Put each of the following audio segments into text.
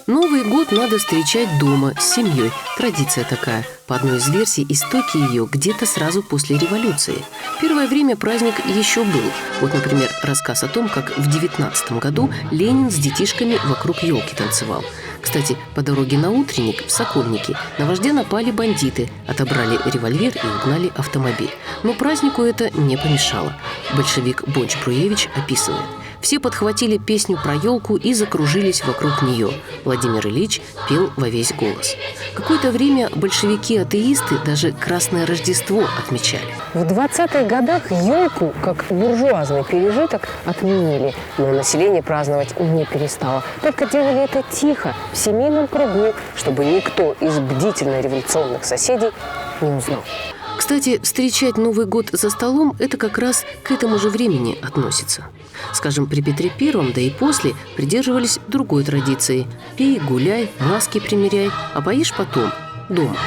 Новый год надо встречать дома, с семьей. Традиция такая. По одной из версий, истоки ее где-то сразу после революции. Первое время праздник еще был. Вот, например, рассказ о том, как в 19 году Ленин с детишками вокруг елки танцевал. Кстати, по дороге на Утренник в Сокольники на вождя напали бандиты, отобрали револьвер и угнали автомобиль. Но празднику это не помешало. Большевик Бонч Бруевич описывает. Все подхватили песню про елку и закружились вокруг нее. Владимир Ильич пел во весь голос. Какое-то время большевики-атеисты даже Красное Рождество отмечали. В 20-х годах елку, как буржуазный пережиток, отменили. Но население праздновать не перестало. Только делали это тихо, в семейном кругу, чтобы никто из бдительно-революционных соседей не узнал. Кстати, встречать Новый год за столом – это как раз к этому же времени относится. Скажем, при Петре Первом, да и после, придерживались другой традиции. Пей, гуляй, маски примеряй, а поешь потом, дома.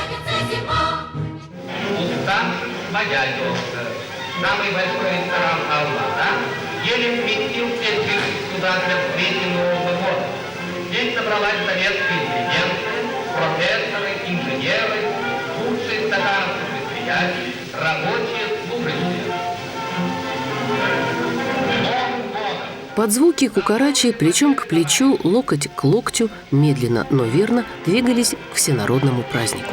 Моя елка. Самый большой ресторан Алмата еле вместился сюда для встречи Нового года. Здесь собралась советская интеллигенция, профессоры, инженеры, лучшие стаканцы предприятий, рабочие, служащие. Под звуки кукарачи, плечом к плечу, локоть к локтю, медленно, но верно двигались к всенародному празднику.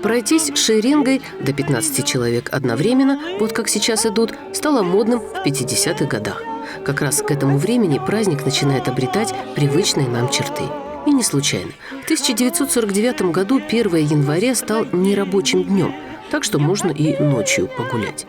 Пройтись шеренгой до 15 человек одновременно, вот как сейчас идут, стало модным в 50-х годах. Как раз к этому времени праздник начинает обретать привычные нам черты. И не случайно. В 1949 году 1 января стал нерабочим днем, так что можно и ночью погулять.